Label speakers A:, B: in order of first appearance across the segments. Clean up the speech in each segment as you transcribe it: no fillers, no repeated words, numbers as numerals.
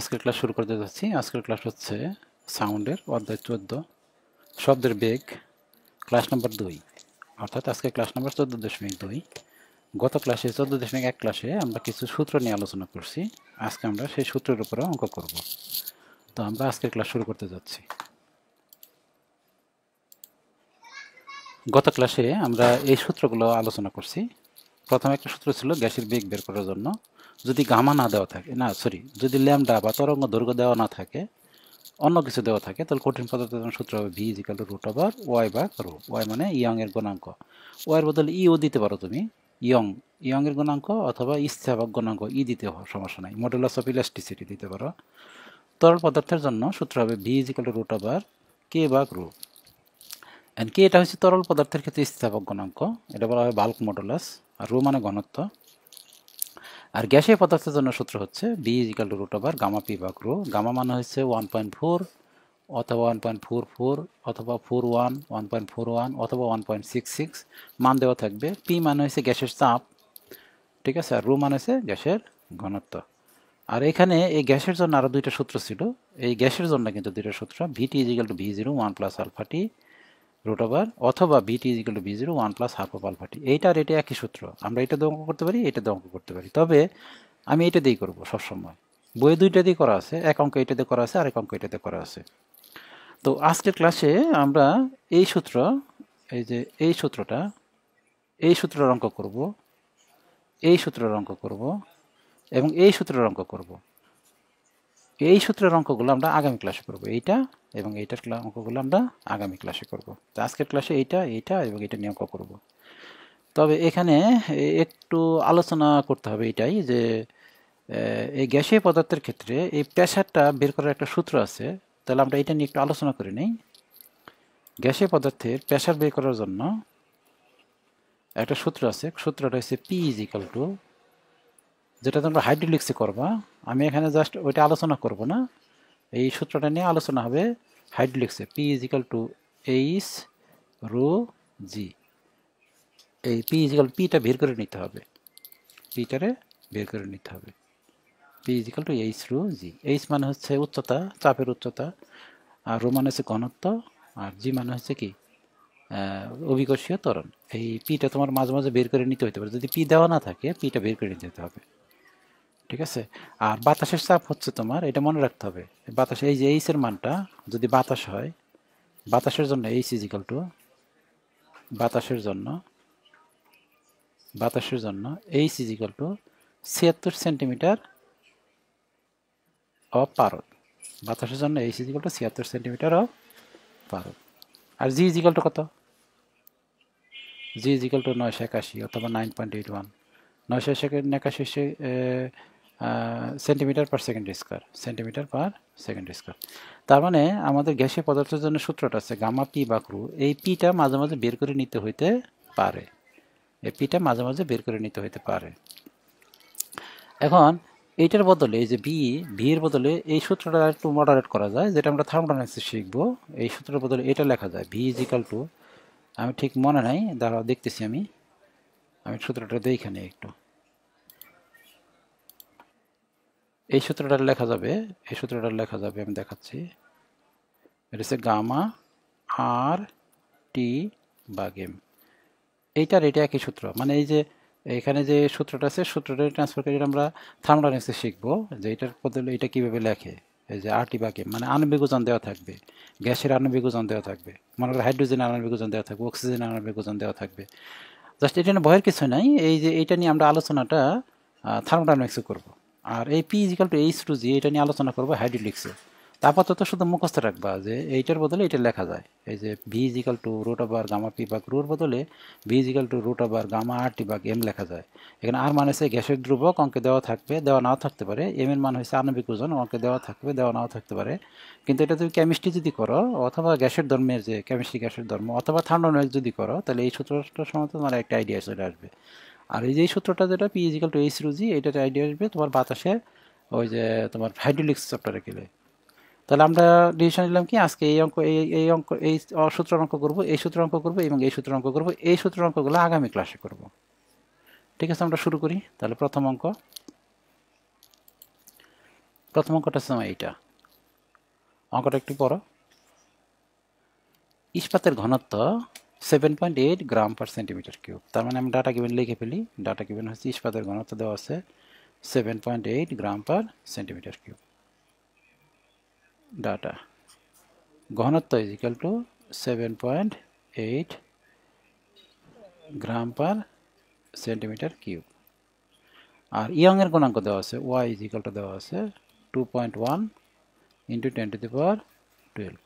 A: আজকের ক্লাস শুরু করতে যাচ্ছি। আজকের ক্লাস হচ্ছে সাউন্ডের অধ্যায় 14 শব্দের বেগ, ক্লাস নম্বর 2, অর্থাৎ আজকে ক্লাস নম্বর 14.2। গত ক্লাসে 14.1 ক্লাসে আমরা কিছু সূত্র নিয়ে আলোচনা করছি। আজকে আমরা সেই সূত্রের উপরে অঙ্ক করব। তো আমরা আজকের ক্লাস শুরু করতে যাচ্ছি। গত ক্লাসে আমরা এই সূত্রগুলো আলোচনা করছি। প্রথম একটা সূত্র ছিল গ্যাসের বেগ বের করার জন্য যদি গামা না দেওয়া থাকে, যদি ল্যামডা বা তরঙ্গ দৈর্ঘ্য দেওয়া না থাকে, অন্য কিছু দেওয়া থাকে, তাহলে কঠিন পদার্থের জন্য সূত্র হবে V is equal to root over Y বা রো। ওয়াই মানে ইয়ং এর গুণাঙ্ক, ওয়াইয়ের বদলে ইও দিতে পারো তুমি, ইয়ং এর গুণাঙ্ক অথবা স্থিতিস্থাপক গুণাঙ্ক ই দিতে সমস্যা নাই, মডুলাস অফ ইলাস্টিসিটি দিতে পারো। তরল পদার্থের জন্য সূত্র হবে V is equal to root over K বা রো। এন্ড কে এটা হচ্ছে তরল পদার্থের ক্ষেত্রে স্থিতিস্থাপক গুণাঙ্ক, এটা বলা হয় বাল্ক মডুলাস, আর রো মানে ঘনত্ব। আর গ্যাসীয় পদার্থের জন্য সূত্র হচ্ছে V is equal to root over gamma P বা রো। গামা মানে হচ্ছে 1.4 অথবা 1.44 অথবা 41, 1.41 অথবা 1.66 মান দেওয়া থাকবে। পি মানে হচ্ছে গ্যাসের চাপ, ঠিক আছে, আর রো মানে হচ্ছে গ্যাসের ঘনত্ব। আর এখানে এই গ্যাসের জন্য আরও দুইটা সূত্র ছিল। এই গ্যাসের জন্য কিন্তু দুইটা সূত্র, v t equal to v zero 1 plus alpha t root over, অথবা v t equal to v zero 1 plus half of alpha t. এইটা আর এটা একই সূত্র, আমরা এটা দিয়ে অঙ্ক করতে পারি, এটা দিয়ে অঙ্ক করতে পারি, তবে আমি এটা দিয়েই করবো সবসময়। বইয়ে দুইটা দিয়ে করা আছে, এক অঙ্ক এটা দিয়ে করা আছে, আরেক অঙ্ক এটা দিয়ে করা আছে। তো আজকের ক্লাসে আমরা এই সূত্র, এই সূত্রের অঙ্ক করব, এই সূত্রের অঙ্ক করব এবং এই সূত্রের অঙ্ক করব। এই সূত্রের অঙ্কগুলো আমরা আগামী ক্লাসে করব, এইটা এবং এইটার অঙ্কগুলো আমরা আগামী ক্লাসে করব। তো আজকের ক্লাসে এইটা এবং এটা নিয়ে অঙ্ক করব। তবে এখানে একটু আলোচনা করতে হবে এটাই যে এই গ্যাসীয় পদার্থের ক্ষেত্রে এই প্রেসারটা বের করার একটা সূত্র আছে। তাহলে আমরা এটা নিয়ে একটু আলোচনা করে নিই। গ্যাসীয় পদার্থের প্রেসার বের করার জন্য একটা সূত্র আছে, সূত্রটা হচ্ছে পি ইজিক্যাল টু, যেটা তোমরা হাইড্রোলিক্সে করবা, আমি এখানে জাস্ট ওইটা আলোচনা করব না, এই সূত্রটা নিয়ে আলোচনা হবে হাইড্রোলিক্সে। P equal to h rho g. এই পি ইজিক্যাল পিটা বের করে নিতে হবে, পিটারে বের করে নিতে হবে। P equal to h rho g. H মানে হচ্ছে উচ্চতা, চাপের উচ্চতা, আর রো মানে হচ্ছে ঘনত্ব, আর জি মানে হচ্ছে কি অভিকর্ষীয় ত্বরণ। এই পিটা তোমার মাঝে মাঝে বের করে নিতে হতে পারে, যদি পি দেওয়া না থাকে পিটা বের করে নিতে হবে, ঠিক আছে। আর বাতাসের চাপ হচ্ছে তোমার, এটা মনে রাখতে হবে, বাতাস এই যে এইচ এর মানটা যদি বাতাস হয়, বাতাসের জন্য এইচ ইজিক্যাল টু, বাতাসের জন্য H is equal to 76 centimetre of পারদ। বাতাসের জন্য H is equal to 76 centimetre of পারদ। আর জি ইজিক্যাল টু কত? জি ইজিক্যাল টু 981 অথবা 9.81। 981 centimetre per second square, centimetre per second square. তার মানে আমাদের গ্যাসীয় পদার্থের জন্য সূত্রটা আছে গামা পি বা রো। এই পিটা মাঝে মাঝে বের করে নিতে হইতে পারে, এই পিটা মাঝে মাঝে বের করে নিতে হইতে পারে। এখন এইটার বদলে এই যে ভি এর বদলে এই সূত্রটা একটু মডারেট করা যায়, যেটা আমরা থার্মোডাইনামিক্সে শিখবো। এই সূত্রের বদলে এটা লেখা যায় ভি ইজিক্যাল টু, আমি ঠিক মনে নাই, দাঁড়াও দেখতেছি, আমি সূত্রটা দেখে নিই একটু। এই সূত্রটা লেখা যাবে, আমি দেখাচ্ছি। এটা হচ্ছে গামা আর টি বা গেম, এইটার এটা একই সূত্র। মানে এই যে এখানে যে সূত্রটা আছে, সূত্রটা ট্রান্সফার করে আমরা থার্মোডাইনামিক্সে শিখবো যে এটার বদলে এটা কীভাবে লেখে। এই যে আর টি বা গেম মানে আণবিক ওজন দেওয়া থাকবে, গ্যাসের আণবিক ওজন দেওয়া থাকবে, মনে করো হাইড্রোজেনের আণবিক ওজন দেওয়া থাকবে, অক্সিজেনের আণবিক ওজন দেওয়া থাকবে। জাস্ট এটা নিয়ে ভয়ের কিছু নাই, এই যে এইটা নিয়ে আমরা আলোচনাটা থার্মোডাইনামিক্সে করবো। আর এই p equal to h to g, এটা নিয়ে আলোচনা করবো হাইড্রোলিক্সে। আপাতত শুধু মুখস্থ রাখবা যে এইটার বদলে এটা লেখা যায়, এই যে v is equal to root over gamma P বা রোর বদলে v is equal to root over gamma r t বা এম লেখা যায়। এখানে আর মানে হচ্ছে গ্যাসের ধ্রুবক, অঙ্কে দেওয়া থাকবে, দেওয়া নাও থাকতে পারে। এম এর মান হচ্ছে আণবিক ওজন, অঙ্কে দেওয়া থাকবে, দেওয়া নাও থাকতে পারে। কিন্তু এটা তুমি কেমিস্ট্রি যদি করো, অথবা গ্যাসের ধর্মের যে কেমিস্ট্রি গ্যাসের ধর্ম, অথবা থার্মোডাইনামিক্স যদি করো, তাহলে এই সূত্রটার সময় তোমার একটা আইডিয়া চলে আসবে। আর এই যে সূত্রটা যেটা p equal to h rho g, এটার আইডিয়া আসবে তোমার বাতাসের ওই যে তোমার হাইড্রোলিক্স চ্যাপ্টারে গেলে। তাহলে আমরা ডিসিশন নিলাম কি আজকে এই অঙ্ক এই সূত্রের অঙ্ক করব, এই সূত্রের অঙ্ক করব এবং এই সূত্রের অঙ্ক করব। এই সূত্রের অঙ্কগুলো আগামী ক্লাসে করব, ঠিক আছে। আমরা শুরু করি তাহলে। প্রথম অঙ্ক, প্রথম অঙ্কটা হচ্ছে আমার এইটা, অঙ্কটা একটু পড়ো। ইস্পাতের ঘনত্ব 7.8 গ্রাম পার সেন্টিমিটার কিউব। তার মানে আমি ডাটা গিভেন লিখে ফেলি। ডাটা গিভেন হচ্ছে ইস্পাতের ঘনত্ব দেওয়া আছে 7.8 gram per centimetre cube. Data ঘনত্ব is equal to 7.8 gram per centimetre cube. আর ইয়ং এর গুণাঙ্ক দেওয়া আছে ওয়াই ইজ ইকাল টু দেওয়া আছে 2.1 into 10 to the power 12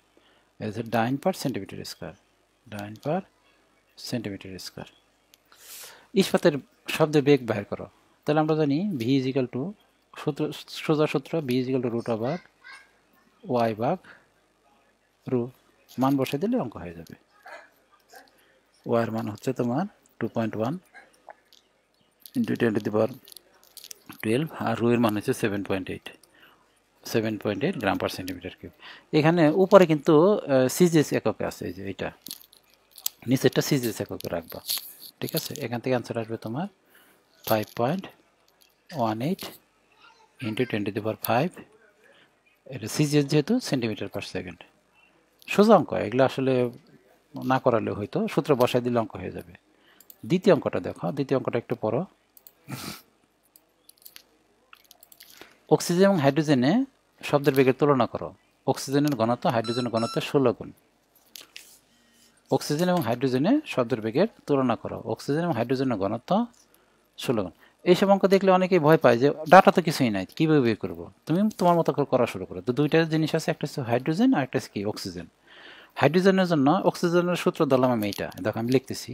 A: as a dyne per centimetre square. Dyne per centimetre square. ইস্পাতের শব্দে বেগ বাইর করো। তাহলে আমরা জানি ভি ইজ ইকাল টু সূত্র, সোজা সূত্র, V is equal to root over Y ভাগ রু। মান বসে দিলে অঙ্ক হয়ে যাবে। ওয়াইয়ের মান হচ্ছে তোমার 2.1 ইন্টু 10 টু দি পাওয়ার 12 আর রু এর মান হচ্ছে 7.8 গ্রাম পার সেন্টিমিটার কিউব। এখানে উপরে কিন্তু সিজিএস এককে আছে, এই যে এটা নিচেরটা সিজিএস এককে রাখবা, ঠিক আছে। এখান থেকে অ্যান্সার আসবে তোমার 5.18 ইন্টু 10 টু দি পাওয়ার 5। এটা সিজিএস যেহেতু সেন্টিমিটার পার সেকেন্ড। সোজা অঙ্ক, এগুলো আসলে না করালে হয়তো সূত্র বসায় দিলে অঙ্ক হয়ে যাবে। দ্বিতীয় অঙ্কটা দেখো, দ্বিতীয় অঙ্কটা একটু পড়ো। অক্সিজেন এবং হাইড্রোজেনে শব্দের বেগের তুলনা করো। অক্সিজেনের ঘনত্ব হাইড্রোজেনের ঘনত্ব 16 গুণ। অক্সিজেন এবং হাইড্রোজেনে শব্দের বেগের তুলনা করো। অক্সিজেন এবং হাইড্রোজেনের ঘনত্ব 16 গুণ। এইসব অঙ্ক দেখলে অনেকেই ভয় পায় যে ডাটা তো কিছুই নাই, কীভাবে বের করবো। তুমি তোমার মতো করে করা শুরু করো। তো দুইটা জিনিস আছে, একটা হচ্ছে হাইড্রোজেন আর একটা হচ্ছে কি অক্সিজেন। হাইড্রোজেনের জন্য অক্সিজেনের সূত্র দিলাম আমি এইটা, দেখো আমি লিখতেছি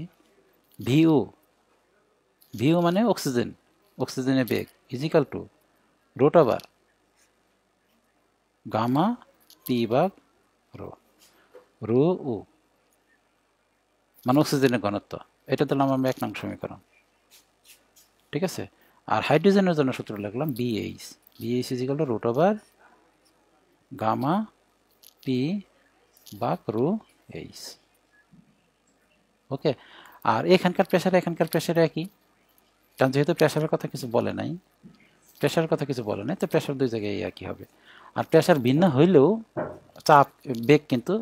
A: ভিও। ভিও মানে অক্সিজেন, অক্সিজেনের বেগ is equal to root over gamma P ভাগ রো। রো ও মানে অক্সিজেনের ঘনত্ব, এটা দিলাম আমরা 1 নং সমীকরণ, ঠিক আছে। আর হাইড্রোজেনের জন্য সূত্র লিখলাম VH. VH is equal to root over gamma P ভাগ রো এইচ। ওকে। আর এখানকার প্রেশার একই, কারণ যেহেতু প্রেশারের কথা কিছু বলে নাই, তো প্রেশার দুই জায়গায় একই হবে। আর প্রেশার ভিন্ন হইলেও চাপ বেগ কিন্তু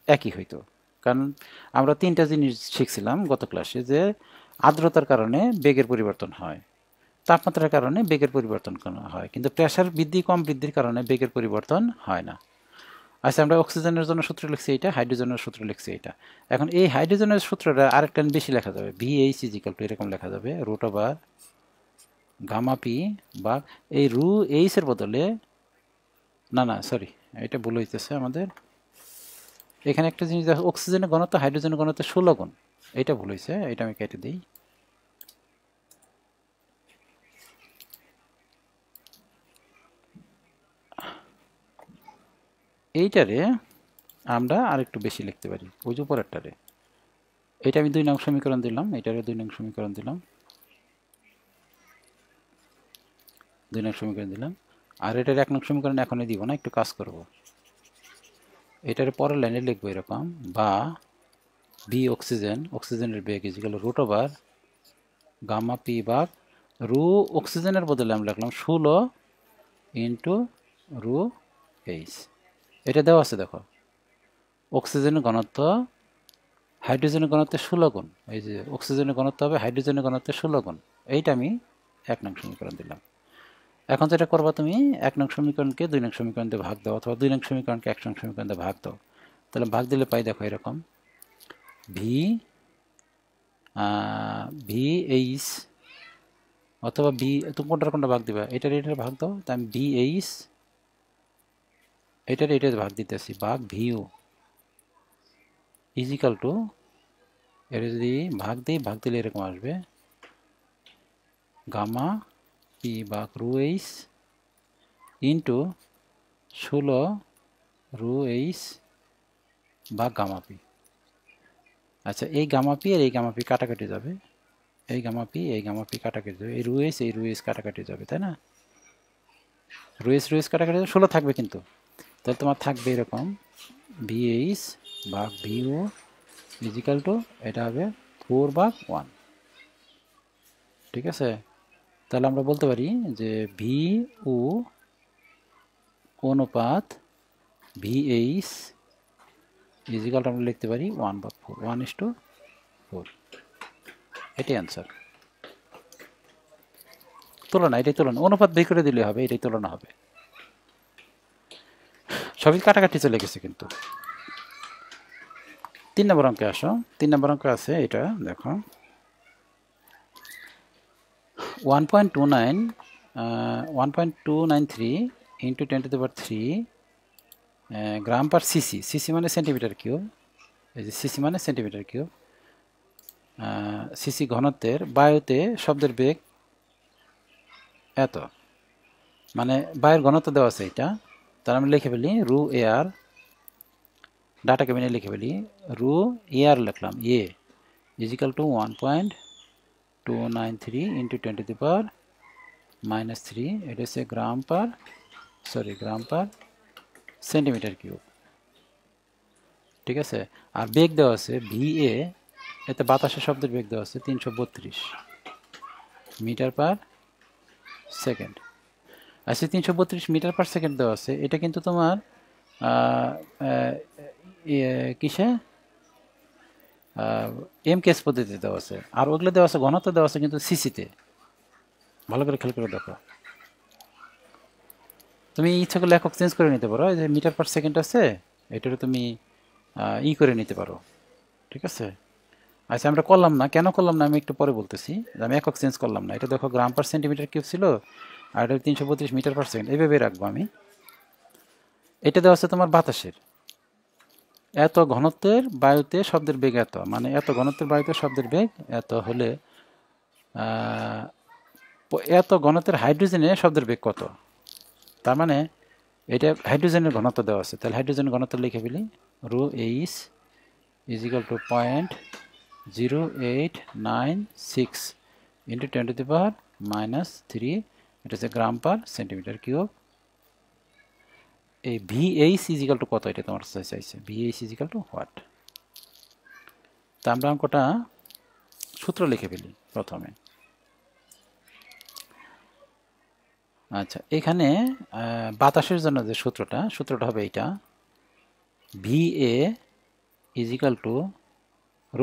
A: একই হইতো। কারণ আমরা 3টা জিনিস শিখছিলাম গত ক্লাসে, যে আর্দ্রতার কারণে বেগের পরিবর্তন হয়, তাপমাত্রার কারণে বেগের পরিবর্তন হয়, কিন্তু প্রেশার বৃদ্ধি কম বৃদ্ধির কারণে বেগের পরিবর্তন হয় না। আচ্ছা, আমরা অক্সিজেনের জন্য সূত্র লিখছি এইটা, হাইড্রোজেনের সূত্র লিখছি এইটা। এখন এই হাইড্রোজেনের সূত্রটা আরেকটা বেশি লেখা যাবে, ভিএইচ ইজ ইকুয়াল টু এরকম লেখা যাবে রুট ওভার গামা পি বা এই রু এইচ এর বদলে, না সরি, এটা ভুল হইতেছে আমাদের। এখানে একটা জিনিস দেখো, অক্সিজেনের ঘনত্ব হাইড্রোজেনের ঘনত্ব 16 গুণ, এটা ভুল হয়েছে, এটা আমি কেটে দিই। এইটারে আমরা আরেকটু বেশি লিখতে পারি, ওই যে উপরেরটারে। এটা আমি 2 নং সমীকরণ দিলাম, এটারে 2 নং সমীকরণ দিলাম, 2 নং সমীকরণ দিলাম। আর এটার 1 নং সমীকরণ এখনই দিব না, একটু কাজ করব। এটার পরের লাইনে লিখবো এরকম, বা বি অক্সিজেন, অক্সিজেনের বেগ is equal to root over gamma P ভাগ রু। অক্সিজেনের বদলে আমরা লিখলাম 16 ইন্টু রু এইচ। এটা দেওয়া আছে দেখো, অক্সিজেনের ঘনত্ব হাইড্রোজেনের ঘনত্ব 16 গুণ। এই যে অক্সিজেনের ঘনত্ব হবে হাইড্রোজেনের ঘনত্ব 16 গুণ, এইটা আমি 1 নং সমীকরণ দিলাম। এখন যেটা করবা, তুমি 1 নং সমীকরণকে 2 নং সমীকরণ দিয়ে ভাগ দাও, অথবা 2 নং সমীকরণকে 1 নং সমীকরণ দিয়ে ভাগ দাও। তাহলে ভাগ দিলে পাই দেখো এরকম, ভি এইচ অথবা বি, তুমি কোনটা ভাগ দিবা, এটার ভাগ দাও। তাই আমি বি এইচ এটার ভাগ দিতেছি, ভাগ ভিউ ইজিক্যাল টু, এটা যদি ভাগ দিই, ভাগ দিলে এরকম আসবে গামা পি ভাগ রু এইচ ইন্টু 16 রু এইচ ভাগ গামা পি। আচ্ছা, এই গামা পি আর এই গামা পি কাটাকাটি যাবে, এই গামা পি কাটাকাটি যাবে, এই রু এইচ কাটাকাটি যাবে, তাই না। রু এইচ কাটাকাটি যাবে, 16 থাকবে কিন্তু। তাহলে তোমার থাকবে এরকম ভিএইচ ভাগ ভিউ ইজিক্যাল টু, এটা হবে 4/1, ঠিক আছে। তাহলে আমরা বলতে পারি যে ভি ও অনুপাত VH ইজিক্যাল আমরা লিখতে পারি 1/4, 1:4। এটাই অ্যান্সার। তুলনা, এটাই তুলনা, অনুপাত বের করে দিলে হবে, এটাই তুলনা হবে। সবই কাটাকাটি চলে গেছে কিন্তু। 3 নম্বর অঙ্কে আসো। 3 নম্বর অঙ্ক আছে এটা দেখো, 1.293 ইন্টু 10⁻³ গ্রাম পার সিসি। সিসি মানে সেন্টিমিটার কিউব, এই যে সিসি মানে সেন্টিমিটার কিউব। সিসি ঘনত্বের বায়ুতে শব্দের বেগ এত, মানে বায়ুর ঘনত্ব দেওয়া আছে এটা। তার আমি লিখে ফেলি রু এয়ার, ডাটা কেবিনে লিখে ফেলি রু এয়ার লিখলাম, এ ইজিক্যাল টু 1.293 ইন্টু 10⁻³ এটা হচ্ছে গ্রাম পার সেন্টিমিটার কিউব। ঠিক আছে। আর বেগ দেওয়া আছে VA, এতে বাতাসের শব্দের বেগ দেওয়া আছে 332 মিটার পার সেকেন্ড। আচ্ছা 332 মিটার পার সেকেন্ড দেওয়া আছে, এটা কিন্তু তোমার কিসে MKS পদ্ধতিতে দেওয়া আছে। আর ওগুলো দেওয়া আছে ঘনত্ব দেওয়া আছে কিন্তু সিসিতে। ভালো করে খেয়াল করে দেখো, তুমি ইচ্ছা করলে একক চেঞ্জ করে নিতে পারো। এই যে মিটার পার সেকেন্ড আছে, এটারও তুমি করে নিতে পারো। ঠিক আছে। আচ্ছা আমরা করলাম না, কেন করলাম না আমি একটু পরে বলতেছি। আমি একক চেঞ্জ করলাম না, এটা দেখো গ্রাম পার সেন্টিমিটার কিউব ছিল, আর এটা 332 মিটার পার সেকেন্ড, এইভাবে রাখবো আমি। এটা দেওয়া আছে তোমার বাতাসের এত ঘনত্বের বায়ুতে শব্দের বেগ এত, মানে এত ঘনত্বের বায়ুতে শব্দের বেগ এত হলে এত ঘনত্বের হাইড্রোজেনে শব্দের বেগ কত। তার মানে এটা হাইড্রোজেনের ঘনত্ব দেওয়া আছে, তাহলে হাইড্রোজেনের ঘনত্ব লিখে ফেলি rho H is equal to 0.0896 into 10⁻³ এটা হচ্ছে গ্রাম পার সেন্টিমিটার কিউব। এই VH ইজিক্যাল টু কত, এটা তোমার চাইছে VH ইজিক্যাল টু হোয়াট। তা আমরা অঙ্কটা সূত্র লিখে ফেলি প্রথমে। আচ্ছা এখানে বাতাসের জন্য যে সূত্রটা হবে এইটা, VA is equal to √,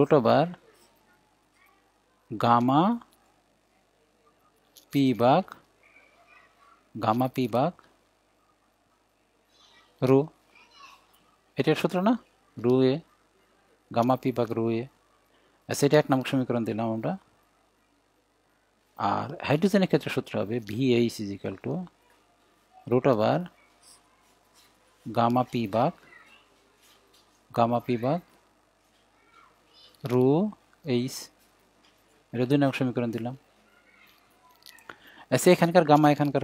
A: gamma P ভাগ রু, এটার সূত্র না, রু এ গামা পি ভাগ রু এ। সেটা 1 নম্বর সমীকরণ দিলাম আমরা। আর হাইড্রোজেনের ক্ষেত্রে সূত্র হবে VH is equal to √, gamma P ভাগ রু এইচ, এটা 2 নম্বর সমীকরণ দিলাম। আচ্ছা এখানকার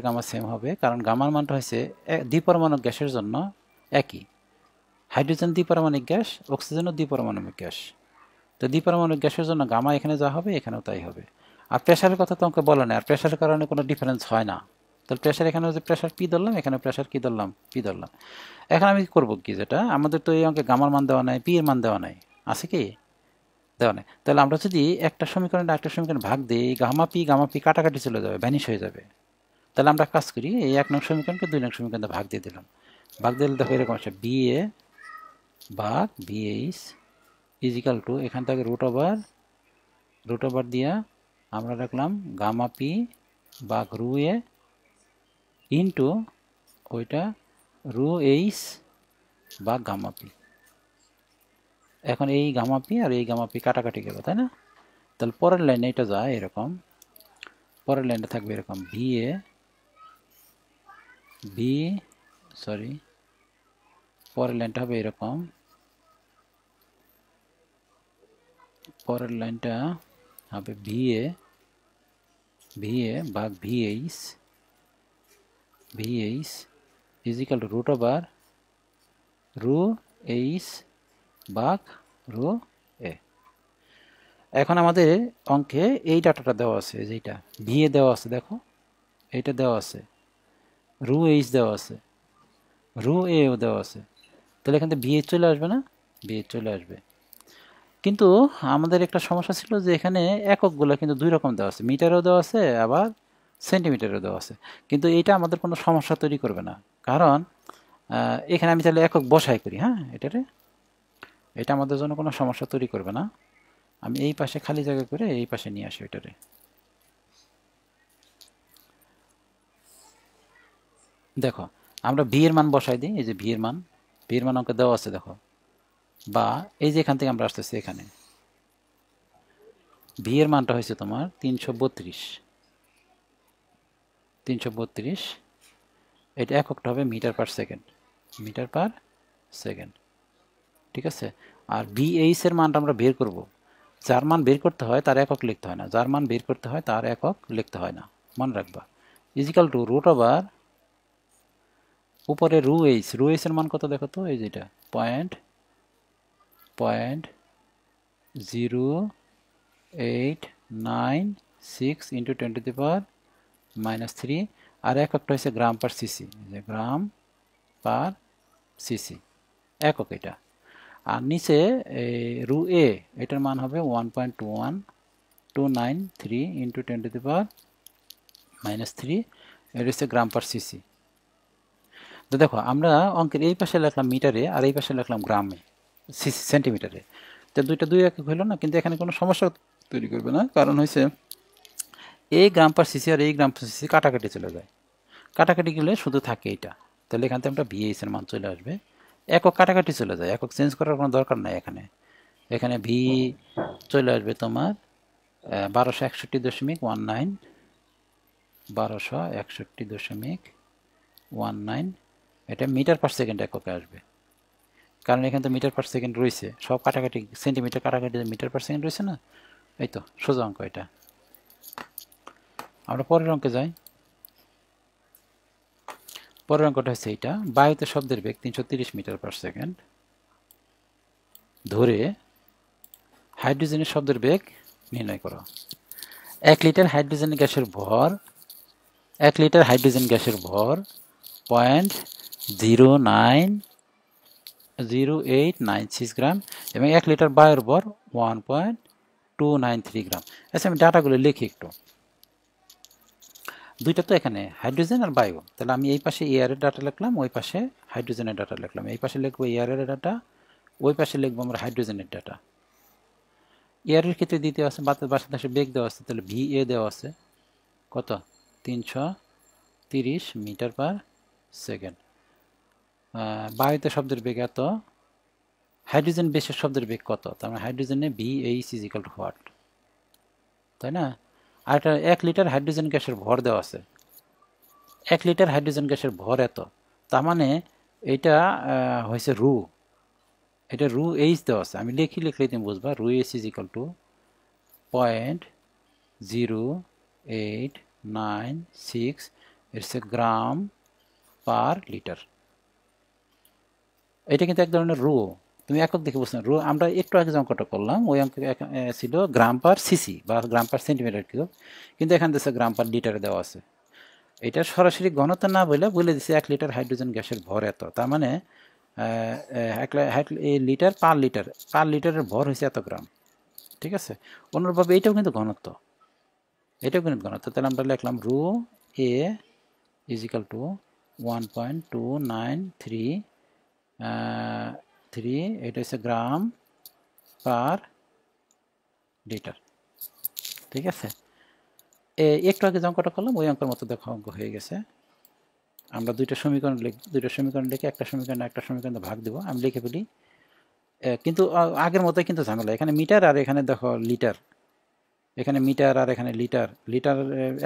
A: গামা সেম হবে, কারণ গামার মানটা হয়েছে দ্বিপরমাণবিক গ্যাসের জন্য একই। হাইড্রোজেন দ্বিপরমাণবিক গ্যাস, অক্সিজেনও দ্বিপরমাণবিক গ্যাস। তো দ্বিপরমাণবিক গ্যাসের জন্য গামা এখানে যা হবে এখানেও তাই হবে। আর প্রেশারের কথা তো আমাকে বলা নেই, আর প্রেশারের কারণে কোনো ডিফারেন্স হয় না। তাহলে প্রেশার এখানে যে প্রেশার পি ধরলাম, এখানে প্রেশার কি ধরলাম, পি ধরলাম। এখন আমি করবো কি, যেটা আমাদের তো এই অঙ্কে গামার মান দেওয়া নাই, পি এর মান দেওয়া নাই, আছে কি দেওয়া নেই। তাহলে আমরা যদি একটা সমীকরণ একটা সমীকরণ ভাগ দিই, গামা পি কাটাকাটি চলে যাবে, ভ্যানিশ হয়ে যাবে। তাহলে আমরা কাজ করি, এই 1 নং সমীকরণকে 2 নং সমীকরণে ভাগ দিয়ে দিলাম। ভাগ দিলে দেখো এরকম আসে BA ভাগ VH ইজিক্যাল টু এখান থেকে √, দিয়া আমরা রাখলাম গামা পি ভাগ রু এ ইন্টু ওইটা রু এইচ বা গামা পি। এখন এই গামা পি আর এই গামা পি কাটাকাটি গেল, তাই না? তাহলে পরের লাইনে এটা যায় এরকম, পরের লাইনটা থাকবে এরকম পরের লাইনটা হবে এরকম, পরের লাইনটা হবে VA ভাগ VH ইজিক্যাল টু √, রু এইচ ভাগ রু এ। এখন আমাদের অঙ্কে এই ডাটাটা দেওয়া আছে, যেটা VA দেওয়া আছে, দেখো এইটা দেওয়া আছে, রু এইচ দেওয়া আছে, রু এও দেওয়া আছে। তাহলে এখান থেকে VH চলে আসবে না, VH চলে আসবে। কিন্তু আমাদের একটা সমস্যা ছিল যে এখানে এককগুলো কিন্তু 2 রকম দেওয়া আছে, মিটারও দেওয়া আছে আবার সেন্টিমিটারও দেওয়া আছে। কিন্তু এইটা আমাদের কোনো সমস্যা তৈরি করবে না, কারণ এখানে আমি তাহলে একক বসাই করি, হ্যাঁ এটারে, এটা আমাদের জন্য কোনো সমস্যা তৈরি করবে না। আমি এই পাশে খালি জায়গা করে এই পাশে নিয়ে আসি এটারে। দেখো আমরা ভি এর মান বসাই দিই, এই যে ভি এর মান, ভি এর মান অঙ্কে দেওয়া আছে দেখো, বা এই যে এখান থেকে আমরা আসতেছি এখানে ভি এর মানটা হয়েছে তোমার 332, এটা এককটা হবে metre per second, metre per second, ঠিক আছে। আর ভিএইচ এর মানটা আমরা বের করব, যার মান বের করতে হয় তার একক লিখতে হয় না, যার মান বের করতে হয় তার একক লিখতে হয় না, মনে রাখবা। ইজিক্যাল টু রুট ওভার উপরে রু এইচ, রু এইচ এর মান কত দেখো তো, এই যেটা পয়েন্ট 0.896 ইন্টু 10⁻³ আর এককটা হচ্ছে গ্রাম পার সিসি, যে গ্রাম পার সিসি একক এটা। আর নিচে রু এ, এটার মান হবে 1.21293 ইন্টু 10⁻³ এটা হচ্ছে গ্রাম পার সিসি। তো দেখো আমরা অঙ্কের এই পাশে লিখলাম মিটারে আর এই পাশে লিখলাম গ্রামে, সিসি সেন্টিমিটারে, তো দুইটা দুই একক হলো না, কিন্তু এখানে কোনো সমস্যা তৈরি করবে না, কারণ হয়েছে এই গ্রাম পার সিসি আর এই গ্রাম পার সিসি কাটাকাটি চলে যায়, কাটাকাটি গেলে শুধু থাকে এটা, তাহলে এখান থেকে আমরা ভিএইচ এর মান চলে আসবে, একক কাটাকাটি চলে যায়, একক চেঞ্জ করার কোনো দরকার নাই এখানে। এখানে ভি চলে আসবে তোমার 1261.19, 1261.19, এটা মিটার পার সেকেন্ড এককে আসবে, কারণ এখানে তো মিটার পার সেকেন্ড রয়েছে, সব কাটাকাটি সেন্টিমিটার কাটাকাটি মিটার পার সেকেন্ড রয়েছে না, এই তো সোজা অঙ্ক এটা। আমরা পরের অঙ্কে যাই। পরের অঙ্কটা হচ্ছে এইটা, বায়ুতে শব্দের বেগ 330 মিটার পার সেকেন্ড ধরে হাইড্রোজেনের শব্দের বেগ নির্ণয় করো। 1 লিটার হাইড্রোজেন গ্যাসের ভর, 1 লিটার হাইড্রোজেন গ্যাসের ভর 0.0896 গ্রাম এবং 1 লিটার বায়ুর ভর 1.293 গ্রাম। আচ্ছা আমি ডাটাগুলো লিখি একটু, দুইটা তো এখানে হাইড্রোজেন আর বায়ু, তাহলে আমি এই পাশে এয়ারের ডাটা লিখলাম, ওই পাশে হাইড্রোজেনের ডাটা লিখলাম, এই পাশে লিখবো এয়ারের ডাটা, ওই পাশে লিখবো আমরা হাইড্রোজেনের ডাটা। এয়ারের ক্ষেত্রে দ্বিতীয় আছে বাতাসে বেগ দেওয়া আছে, তাহলে ভি এ দেওয়া আছে কত 330 মিটার পার সেকেন্ড। বায়ুতে শব্দের বেগ এত, হাইড্রোজেন বেসের শব্দের বেগ কত, তার মানে হাইড্রোজেনে V H is equal to what, তাই না। আর একটা 1 লিটার হাইড্রোজেন গ্যাসের ভর দেওয়া আছে, 1 লিটার হাইড্রোজেন গ্যাসের ভর এত, তার মানে এটা হয়েছে রু, এটা রু এইচ দেওয়া আছে, আমি লিখলেই তুমি বুঝবা, রু H is equal two 0.0896, it's a gram per litre. এটা কিন্তু এক ধরনের রো, তুমি একক দেখে বুঝতে রো, আমরা একটু আগে যে অঙ্কটা করলাম ওই অঙ্ক ছিল গ্রাম পার সিসি বা গ্রাম পার সেন্টিমিটার কিউব, কিন্তু এখান থেকে গ্রাম পার লিটারে দেওয়া আছে। এটা সরাসরি ঘনত্ব না বলে দিচ্ছে 1 লিটার হাইড্রোজেন গ্যাসের ভর এত, তার মানে লিটার পার লিটারের ভর হয়েছে এত গ্রাম, ঠিক আছে। অন্যভাবে এটাও কিন্তু ঘনত্ব, এটাও কিন্তু ঘনত্ব, তাহলে আমরা লিখলাম রু এ ইজ ইকাল টু 1.293 এটা হচ্ছে গ্রাম পার লিটার, ঠিক আছে। একটু আগে যে অঙ্কটা করলাম ওই অঙ্কের মতো দেখো অঙ্ক হয়ে গেছে। আমরা দুইটা সমীকরণ লিখে একটা সমীকরণ ভাগ দেবো, আমি লিখে ফেলি, কিন্তু আগের মতোই কিন্তু ঝামেলা, এখানে মিটার আর এখানে দেখো লিটার, এখানে মিটার আর এখানে লিটার, লিটার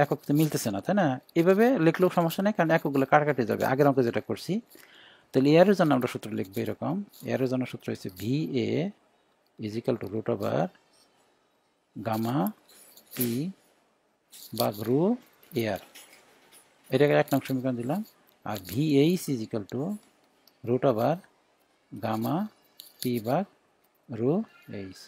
A: একক তো মিলতেছে না, তাই না। এভাবে লিখলেও সমস্যা নেই, কারণ এককগুলো কাটাকাটি যাবে, আগের অঙ্ক যেটা করছি। তাহলে এয়ারের জন্য আমরা সূত্র লিখবো এরকম, এয়ারের জন্য সূত্র হচ্ছে V A is equal to root over gamma P বা রু এয়ার, এটাকে 1 নং সমীকরণ দিলাম। আর V H is equal to root over gamma P বা রু এইচ,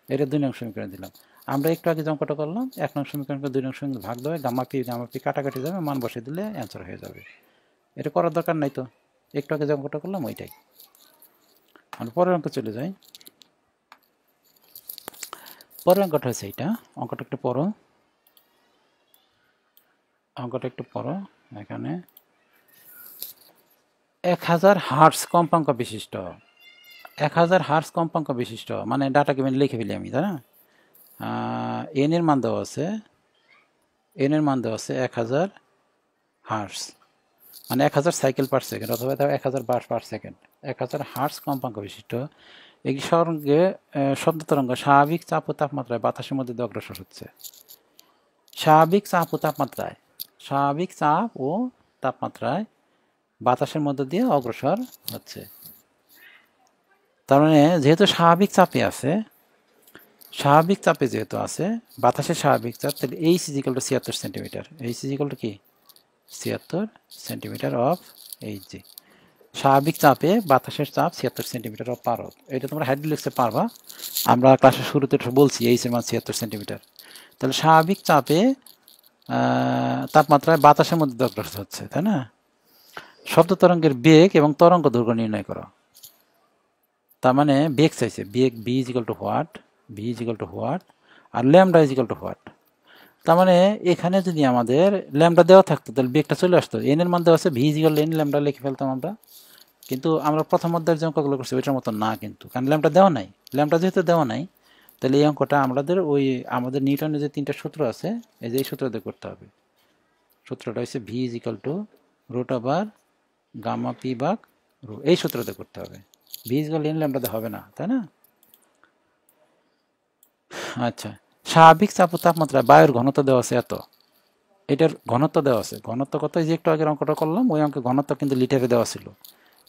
A: এটা 2 নং সমীকরণ দিলাম। আমরা একটু আগে যে অঙ্কটা করলাম 1 নং সমীকরণকে 2 নং সমীকরণ ভাগ দেবে, গামা পি কাটাকাটি যাবে, মান বসে দিলে অ্যান্সার হয়ে যাবে, এটা করার দরকার নাই তো, একটু আগে যে অঙ্কটা করলাম ওইটাই। আমরা পরের অঙ্ক চলে যাই। পরের অঙ্কটা হচ্ছে এইটা, অঙ্কটা একটু পড়ো, এখানে 1000 হার্টজ কম্পাঙ্ক বিশিষ্ট, 1000 হার্টজ কম্পাঙ্ক বিশিষ্ট, মানে ডাটা কেবিন লিখে ফেলি আমি, তাই না? এন এর মান দেওয়া আছে, 1000 হার্টজ, মানে 1000 সাইকেল পার সেকেন্ড অথবা 1000 বার পার সেকেন্ড, 1000 হার্টজ কম্পাঙ্ক বিশিষ্ট একটি সঙ্গে শব্দ তরঙ্গ স্বাভাবিক চাপ ও তাপমাত্রায় বাতাসের মধ্যে দিয়ে অগ্রসর হচ্ছে। স্বাভাবিক চাপ ও তাপমাত্রায়, স্বাভাবিক চাপ ও তাপমাত্রায় বাতাসের মধ্যে দিয়ে অগ্রসর হচ্ছে। তার মানে যেহেতু স্বাভাবিক চাপে আছে, স্বাভাবিক চাপে যেহেতু আছে বাতাসের স্বাভাবিক চাপ, তাহলে H is equal two 76 centimetre. H is equal two কি 76 সেন্টিমিটার অফ এইচ জি। স্বাভাবিক চাপে বাতাসের চাপ 76 সেন্টিমিটার অফ পারদ। এটা তোমরা হাইড্রোলিক্সে পারবা, আমরা ক্লাসের শুরুতে বলছি এইচ এর মান 76 সেন্টিমিটার। তাহলে স্বাভাবিক চাপে তাপমাত্রায় বাতাসের মধ্যে অগ্রসর হচ্ছে, তাই না? শব্দ তরঙ্গের বেগ এবং তরঙ্গ দৈর্ঘ্য নির্ণয় করো। তার মানে বেগ চাইছে, বেগ V is equal to what, V is equal to what, আর lambda is equal to what. তার মানে এখানে যদি আমাদের ল্যামডা দেওয়া থাকতো তাহলে বেগটা চলে আসতো, এন এর মান দেওয়া আছে, V is equal n, lambda লিখে ফেলতাম আমরা। কিন্তু আমরা প্রথম অধ্যায়ের যে অঙ্কগুলো করছি ওইটার মতো না কিন্তু, কারণ ল্যামডা দেওয়া নাই। ল্যামডা যেহেতু দেওয়া নাই তাহলে এই অঙ্কটা আমাদের নিউটনের যে 3টা সূত্র আছে এই যে এই সূত্র দিয়ে করতে হবে। সূত্রটা হচ্ছে V is equal to root over gamma P ভাগ রো, এই সূত্রতে করতে হবে। V is equal n lambda হবে না, তাই না? আচ্ছা, স্বাভাবিক চাপ ও তাপমাত্রায় বায়ুর ঘনত্ব দেওয়া আছে এত, এটার ঘনত্ব দেওয়া আছে। ঘনত্ব কত? যে একটু আগের অঙ্কটা করলাম ওই অঙ্কে ঘনত্ব কিন্তু লিটারে দেওয়া ছিল।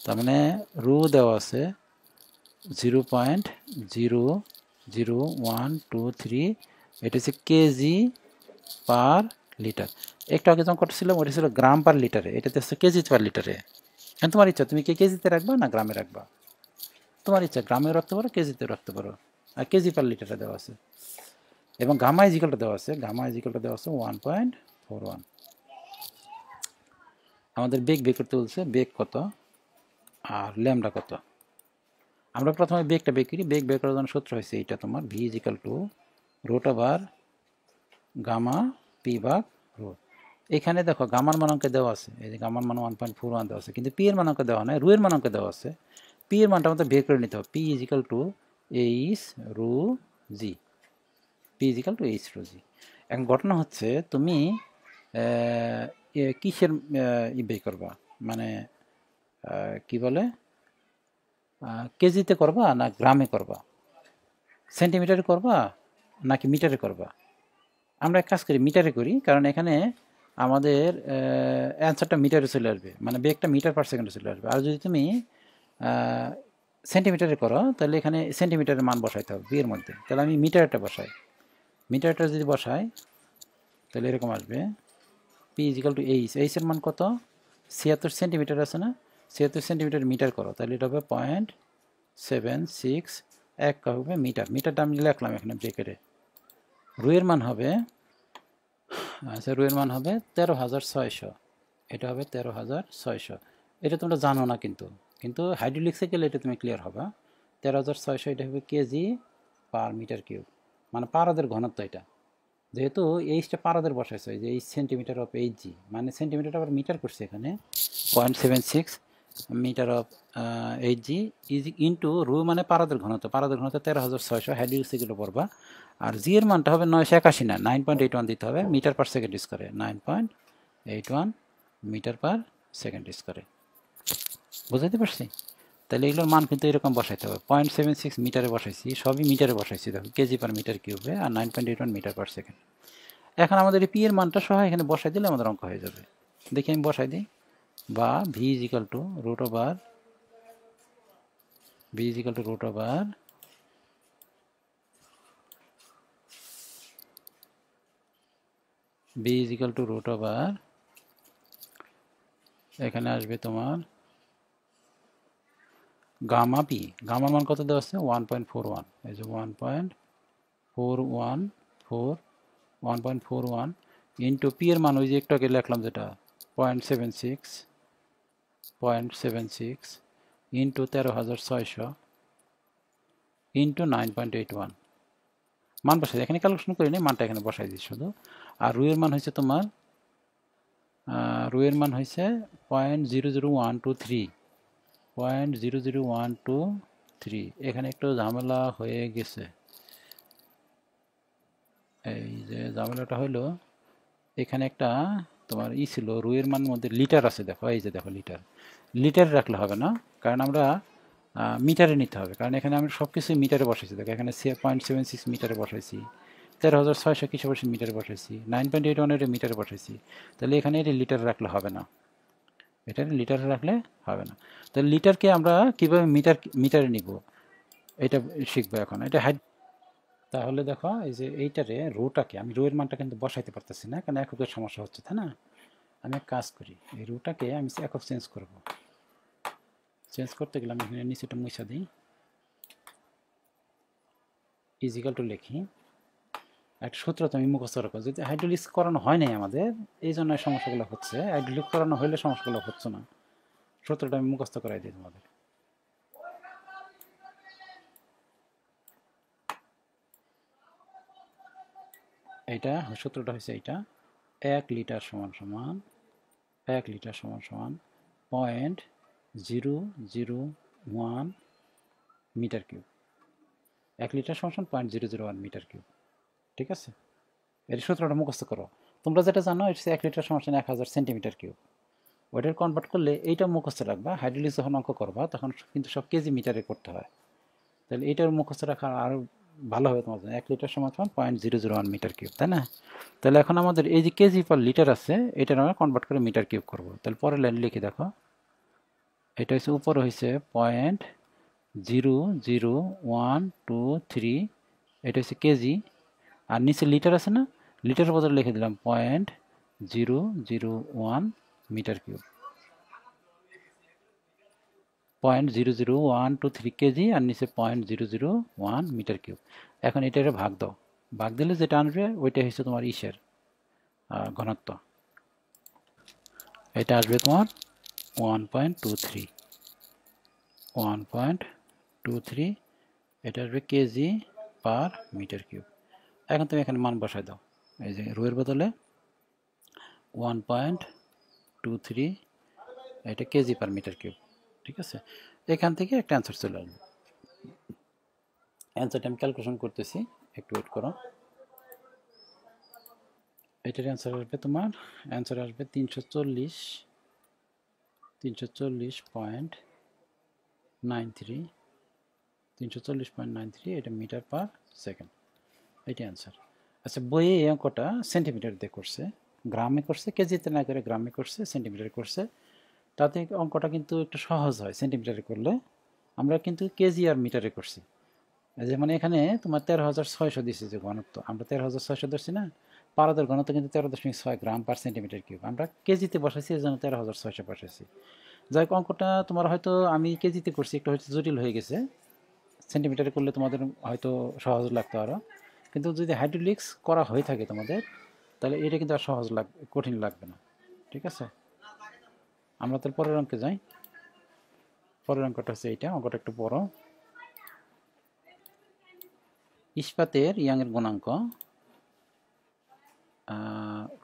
A: তার মানে রু দেওয়া আছে 0.00123, এটা হচ্ছে কেজি পার লিটার। একটু আগে যখন করছিলাম ওটা ছিল গ্রাম পার লিটারে, এটাতে হচ্ছে কেজি পার লিটারে। এখন তোমার ইচ্ছা তুমি কি কেজিতে রাখবা না গ্রামে রাখবা, তোমার ইচ্ছা, গ্রামেও রাখতে পারো কেজিতেও রাখতে পারো। আর কেজি পার লিটারে দেওয়া আছে এবং গামা ইজিক্যালটা দেওয়া আছে, গামা ইজিক্যালটা দেওয়া আছে 1.41। আমাদের বেগ বের করতে বলছে, বেগ কত আর ল্যামডা কত। আমরা প্রথমে বেগটা বের করি। বেগ বের করার জন্য সূত্র হয়েছে এইটা তোমার, V is equal to root over gamma P ভাগ রো। এখানে দেখো গামার মান অঙ্কে দেওয়া আছে, এই যে গামার মান 1.41 দেওয়া আছে, কিন্তু পি এর মান অঙ্কে দেওয়া নাই, রু এর মান অঙ্কে দেওয়া আছে। পি এর মানটা আমাদের বের করে নিতে হবে। P is equal to H rho G, P is equal to H rho G. এখন ঘটনা হচ্ছে তুমি কিসের বের করবা, মানে কি বলে কেজিতে করবা না গ্রামে করবা, সেন্টিমিটারে করবা নাকি মিটারে করবা? আমরা এক কাজ করি মিটারে করি, কারণ এখানে আমাদের অ্যান্সারটা মিটারে চলে আসবে, মানে বেগটা মিটার পার সেকেন্ডে চলে আসবে। আর যদি তুমি সেন্টিমিটারে করো তাহলে এখানে সেন্টিমিটারের মান বসাইতে হবে বিয়ের মধ্যে। তাহলে আমি মিটারটা বসাই, মিটারটা যদি বসাই তাহলে এরকম আসবে পি ইজিক্যাল টু এইচ, এইচের মান কত 76 সেন্টিমিটার আছে না, 76 সেন্টিমিটার মিটার করো তাহলে এটা হবে 0.76, এক হবে মিটার। মিটারটা আমি লিখলাম এখানে ব্রেকেটে। রুয়ের মান হবে, আচ্ছা রুয়ের মান হবে 13,600, এটা হবে 13,600। এটা তোমরা জানো না কিন্তু, কিন্তু হাইড্রোলিক্সে গেলে এটা তুমি ক্লিয়ার হবে। 13,600 এটা হবে কেজি পার মিটার কিউব, মানে পারদের ঘনত্ব এটা। যেহেতু এইচটা পারদের বসাইছে, যে 8 সেন্টিমিটার অফ এইচ জি, মানে সেন্টিমিটার আবার মিটার করছে এখানে 0.76 metre of H g is into rho, মানে পারদের ঘনত্ব। পারদের ঘনত্ব 13,600, হাইড্রোলিক্সে গেলে পড়বা। আর জি এর মানটা হবে 981 না 9.81 দিতে হবে, মিটার পার সেকেন্ড স্কোয়ারে 9.81 মিটার পার সেকেন্ড স্কোয়ারে। বুঝাতে পারছি? তাহলে এগুলোর মান কিন্তু এরকম বসাইতে হবে। 0.76 মিটারে বসাইছি, সবই মিটারে বসাইছি দেখো, কেজি পার মিটার কিউবে, আর 9.81 মিটার পার সেকেন্ড। এখন আমাদের এই পি এর মানটা সহ এখানে বসাই দিলে আমাদের অঙ্ক হয়ে যাবে। দেখি আমি বসাই দিই, বা V is equal to root over, V is equal to root over B is equal to root over, এখানে আসবে তোমার গামা পি, গামার মান কত দেওয়া আছে 1.41, এই যে 1.41 ইন্টু পি এর মান ওই যে একটু আগে লিখলাম যেটা 0.76 ইন্টু 13,600 ইন্টু 9.81, মান বসাই এখানে ক্যালকুলেশন করি নি, মানটা এখানে বসাই দিই শুধু। আর রুয়ের মান হয়েছে তোমার, রুয়ের মান হয়েছে 0.00123, 0.00123। এখানে একটু ঝামেলা হয়ে গেছে। এই যে ঝামেলাটা হলো, এখানে একটা তোমার ছিল রুয়ের মান মধ্যে লিটার আছে, দেখো এই যে দেখো লিটার রাখলে হবে না, কারণ আমরা মিটারে নিতে হবে, কারণ এখানে আমি সব কিছুই মিটারে বসাইছি। দেখো এখানে 0.76 মিটারে বসাইছি, 13,600 কিসে বসে মিটারে বসাইছি, 9.81 মিটারে বসাইছি। তাহলে এখানে এটা লিটারে রাখলে হবে না, এটা লিটারে রাখলে হবে না। তাহলে লিটারকে আমরা কিভাবে মিটারে নিব এটা শিখবো এখন। এটা হাইড, তাহলে দেখো এই যে এইটারে রোটাকে আমি রোয়ের মানটা কিন্তু বসাইতে পারতেছি না, কারণ এককের সমস্যা হচ্ছে, তাই না? আমি এক কাজ করি, এই রোটাকে আমি একক চেঞ্জ করব। চেঞ্জ করতে গেলে আমি এখানে নিচেটা মুছা দিই, ইজিক্যাল টু লিখি। একটা সূত্র তো আমি মুখস্থ রাখবো, যদি হাইড্রোলিক্স করানো হয় নাই আমাদের, এই জন্য সমস্যাগুলো হচ্ছে। হাইড্রোলিক্স করানো হইলে সমস্যাগুলো হচ্ছে না। সূত্রটা আমি মুখস্থ করাই দিই তোমাদের। এইটা সূত্রটা হচ্ছে এইটা, 1 লিটার সমান সমান 1 লিটার সমান সমান 0.001 মিটার কিউব। 1 লিটার সমান সমান 0.001 মিটার কিউব। ঠিক আছে, এর সূত্রটা মুখস্থ করো। তোমরা যেটা জানো এটা 1 লিটার সমান সমান 1000 সেন্টিমিটার কিউব। ওইটার কনভার্ট করলে এইটা মুখস্থ রাখবা, হাইড্রোলিক্স যখন অঙ্ক করবা তখন কিন্তু সব কেজি মিটারে করতে হয়। তাহলে এইটার মুখস্থ রাখা আরও ভালো হবে তোমার জন্য। 1 লিটার সমান সমান 0.001 মিটার কিউব, তাই না? তাহলে এখন আমাদের এই যে কেজি পার লিটার আছে, এটার আমরা কনভার্ট করে মিটার কিউব করবো। তাহলে পরের লাইন লিখে দেখো, এটা হচ্ছে উপর হয়েছে 0.00123, এটা হচ্ছে কেজি, আর নিচে লিটার আছে না, লিটারের বদলে লিখে দিলাম 0.001 মিটার কিউব। 0.00123 কেজি আর নিচে 0.001 মিটার কিউব। এখন এটারে ভাগ দাও, ভাগ দিলে যেটা আসবে ওইটা হচ্ছে তোমার ইসের ঘনত্ব। এটা আসবে তোমার 1.23, 1.23, এটা আসবে কেজি পার মিটার কিউব। এখন তুমি এখানে মান বসায় দাও, এই যে রোয়ের বদলে 1.23, এটা কেজি পার মিটার কিউব। ঠিক আছে, এখান থেকে একটা অ্যান্সার চলে আসবে। অ্যান্সারটা আমি ক্যালকুলেশন করতেছি, একটু ওয়েট করো। এটার অ্যান্সার আসবে তোমার, অ্যান্সার আসবে 340.93, 340.93, এটা মিটার পার সেকেন্ড, এটা অ্যান্সার। আচ্ছা, বইয়ে এই অঙ্কটা সেন্টিমিটার দিয়ে করছে, গ্রামে করছে, কেজিতে না করে গ্রামে করছে, সেন্টিমিটারে করছে। তাতে অঙ্কটা কিন্তু একটু সহজ হয় সেন্টিমিটারে করলে। আমরা কিন্তু কেজি আর মিটারে করছি। যেমন এখানে তোমার 13,600 দিচ্ছে যে ঘনত্ব, আমরা 13,600 ধরছি না, পারদের ঘনত্ব কিন্তু 13.6 গ্রাম পার সেন্টিমিটার কিউব। আমরা কেজিতে বসাইছি, এই জন্য 13,600 বসাইছি। যাই হোক, অঙ্কটা তোমার হয়তো আমি কেজিতে করছি, একটু হয়তো জটিল হয়ে গেছে, সেন্টিমিটারে করলে তোমাদের হয়তো সহজ লাগতো আরও। কিন্তু যদি হাইড্রোলিক্স করা হয়ে থাকে তোমাদের, তাহলে এটা কিন্তু আর সহজ কঠিন লাগবে না। ঠিক আছে, আমরা তাহলে পরের অঙ্কে যাই। পরের অঙ্কটা হচ্ছে এইটা, অঙ্কটা একটু বড়। ইস্পাতের ইয়াংয়ের গুণাঙ্ক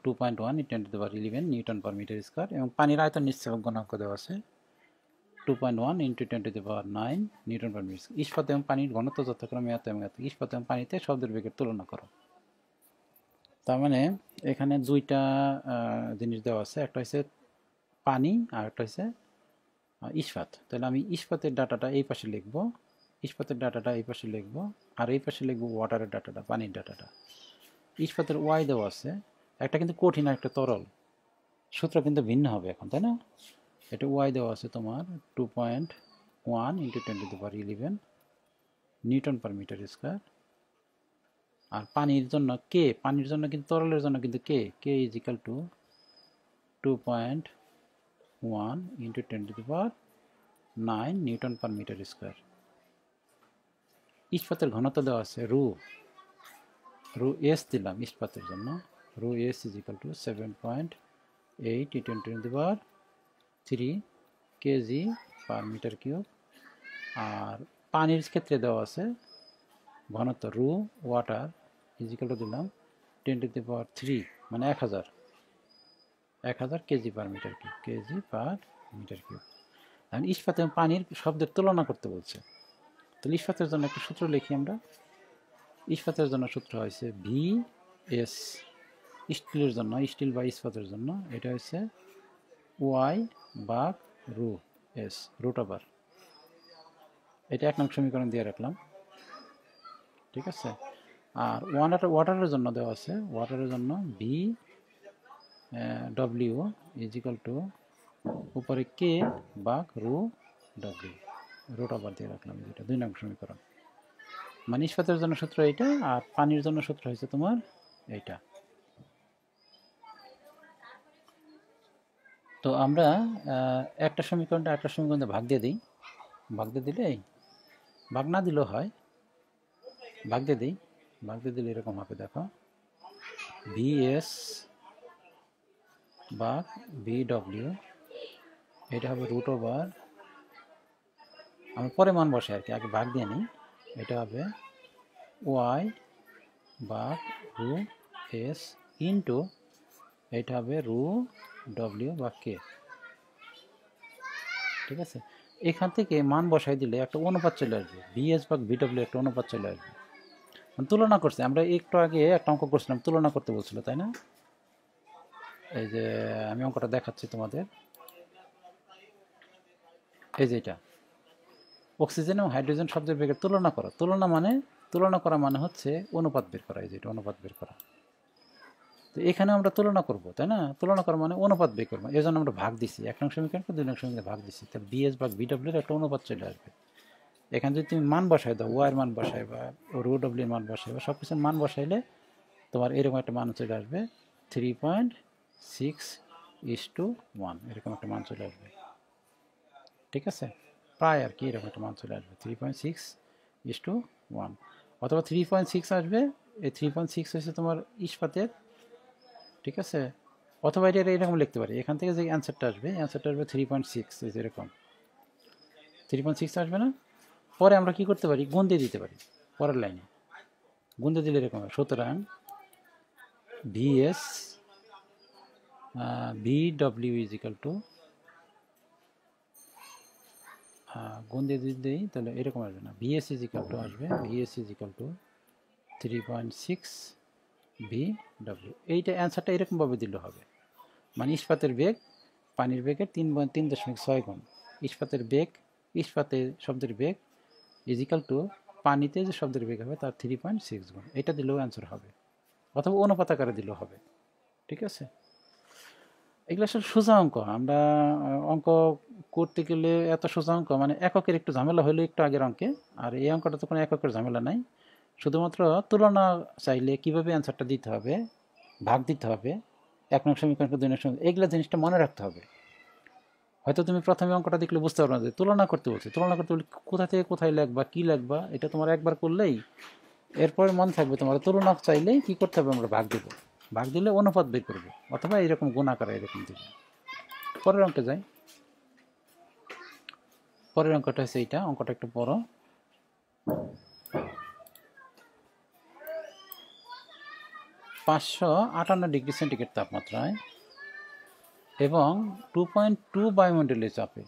A: 2.1 × 10⁻11 নিউটন পার মিটার স্কোয়ার, এবং পানির আয়তন নিশ্চয়ক গুণাঙ্ক দেওয়া আছে 2.1 × 10⁻9 নিউটন পার মিটার। ইস্পাত এবং পানির ঘনত্ব যথাক্রমে এত এবং এত। ইস্পাত এবং পানিতে শব্দের বেগের তুলনা করো। তার মানে এখানে দুইটা জিনিস দেওয়া আছে, একটা হচ্ছে পানি আর একটা হচ্ছে ইস্পাত। তাহলে আমি ইস্পাতের ডাটাটা এই পাশে লিখব, ইস্পাতের ডাটাটা এই পাশে লিখব, আর এই পাশে লিখব ওয়াটারের ডাটাটা, পানির ডাটাটা। ইস্পাতের ওয়াই দেওয়া আছে, একটা কিন্তু কঠিন আর একটা তরল, সূত্র কিন্তু ভিন্ন হবে এখন, তাই না? এটা ওয়াই দেওয়া আছে তোমার 2.1 × 10⁻11 নিউটন পার মিটার স্কোয়ার। আর পানির জন্য কে, পানির জন্য কিন্তু তরলের জন্য কিন্তু K is equal to 2.1 × 10⁻9 newton per metre square. ইস্পাতের ঘনত্ব দেওয়া আছে রু এস দিলাম ইস্পাতের জন্য, rho S is equal to 7.8 × 10⁻3 KG per metre cube. আর পানির ক্ষেত্রে দেওয়া আছে ঘনত্ব রু ওয়াটার ইজ ইকাল টু দিলাম 10⁻3, মানে 1000 KG per metre cube, KG per metre cube. এখন ইস্পাত এবং পানির শব্দের তুলনা করতে বলছে। তাহলে ইস্পাতের জন্য একটা সূত্র লিখি আমরা। ইস্পাতের জন্য সূত্র হয়েছে ভি এস, স্টিলের জন্য, স্টিল বা ইস্পাতের জন্য এটা হচ্ছে ওয়াই ভাগ রু এস, রুট ওভার। এটা 1 নং সমীকরণ দিয়ে রাখলাম, ঠিক আছে। আর ওয়াটারের জন্য দেওয়া আছে, ওয়াটারের জন্য V W is equal two উপরে কে ভাগ রু ডব্লিউ, রুট ওভার দিয়ে রাখলাম। এটা 2 নং সমীকরণ। মানে ইস্পাতের জন্য সূত্র এইটা, আর পানির জন্য সূত্র হয়েছে তোমার এইটা। তো আমরা একটা সমীকরণটা একটা সমীকরণে ভাগ দিয়ে দিই। ভাগ দিয়ে দিলে, ভাগ না দিলেও হয়, ভাগ দিয়ে দিই। ভাগ দিয়ে দিলে এরকম হবে, দেখো ভিএস ভাগ ভি ডব্লিউ, এটা হবে রুট ওভার, আমি পরে মান বসে আর কি, আগে ভাগ দিয়ে নিই। এটা হবে ওয়াই ভাগ রু এস ইন্টু এটা হবে রু ডব্লিউ বা কে, ঠিক আছে। এখান থেকে মান বসাই দিলে একটা অনুপাত চলে আসবে, ভিএস ভাগ ভি ডব্লিউ একটা অনুপাত চলে আসবে। তুলনা করছে, আমরা একটু আগে একটা অঙ্ক করছিলাম, তুলনা করতে বলছিল, তাই না? এই যে আমি অঙ্কটা দেখাচ্ছি তোমাদের, এই যে এটা অক্সিজেন এবং হাইড্রোজেন শব্দের বেগের তুলনা করা। তুলনা করা মানে হচ্ছে অনুপাত বের করা, এই যে এটা অনুপাত বের করা। তো এখানে আমরা তুলনা করব, তাই না? তুলনা করা মানে অনুপাত বের করবো, এই জন্য আমরা ভাগ দিছি, 1 নং সমীকরণকে 2 নং সমীকরণে ভাগ দিছি। তাহলে বিএস ভাগ বিডব্লিউর একটা অনুপাত চলে আসবে। এখানে যদি তুমি মান বসাই দাও, ওয়ার মান বসাই বা রু ডব্লিউর মান বসাই বা সব কিছুর মান বসাইলে তোমার এরকম একটা মান চলে আসবে, 3.6:1 এরকম একটা মান চলে আসবে, ঠিক আছে। প্রায় আর কি এরকম একটা মান চলে আসবে, 3.6:1 অথবা 3.6 আসবে। এই 3.6 হচ্ছে তোমার ইস্পাতের, ঠিক আছে। অথবা এটা এরকম লিখতে পারি, এখান থেকে যে অ্যান্সারটা আসবে 3.6, এরকম 3.6 আসবে না। পরে আমরা কি করতে পারি, গুণ দিয়ে দিতে পারি, পরের লাইনে গুণ দিয়ে দিলে এরকম হবে। সুতরাং VS V W is equal to, গুণ দিয়ে যদি দিই তাহলে এরকম আসবে না, ভিএস ইজ ইকাল টু আসবে, VS is equal to 3.6 V W. এইটা অ্যান্সারটা এরকমভাবে দিলে হবে, মানে ইস্পাতের বেগ পানির বেগের 3.6 গুণ। ইস্পাতের বেগ, ইস্পাতের শব্দের বেগ ইজ ইকাল টু পানিতে যে শব্দের বেগ হবে তার 3.6 গুণ। এটা দিলেও অ্যান্সার হবে, অথবা অনুপাত আকারে দিলেও হবে, ঠিক আছে। এগুলো আসলে সোজা অঙ্ক, আমরা অঙ্ক করতে গেলে এত সোজা অঙ্ক, মানে এককের একটু ঝামেলা হলে একটু আগের অঙ্কে, আর এই অঙ্কটা তো কোনো এককের ঝামেলা নাই। শুধুমাত্র তুলনা চাইলে কিভাবে অ্যান্সারটা দিতে হবে, ভাগ দিতে হবে, 1 নং সমীকরণকে 2 নং সমীকরণ, এগুলো জিনিসটা মনে রাখতে হবে। হয়তো তুমি প্রথমে অঙ্কটা দেখলে বুঝতে পারবে না যে তুলনা করতে বলছে, তুলনা করতে বলে কোথা থেকে কোথায় লিখবা, কী লিখবা, এটা তোমার একবার করলেই এরপরে মনে থাকবে। তোমার তুলনা চাইলেই কী করতে হবে, আমরা ভাগ দেবো, ভাগ দিলে অনুপাত বের করবো, অথবা এরকম গুণ আকারে এরকম দেবো। পরের অঙ্কে যাই। পরের অঙ্কটা হচ্ছে এইটা, অঙ্কটা একটু বড়। 558 ডিগ্রি সেন্টিগ্রেড তাপমাত্রায় এবং 2.2 বায়ুমণ্ডলীয় চাপে,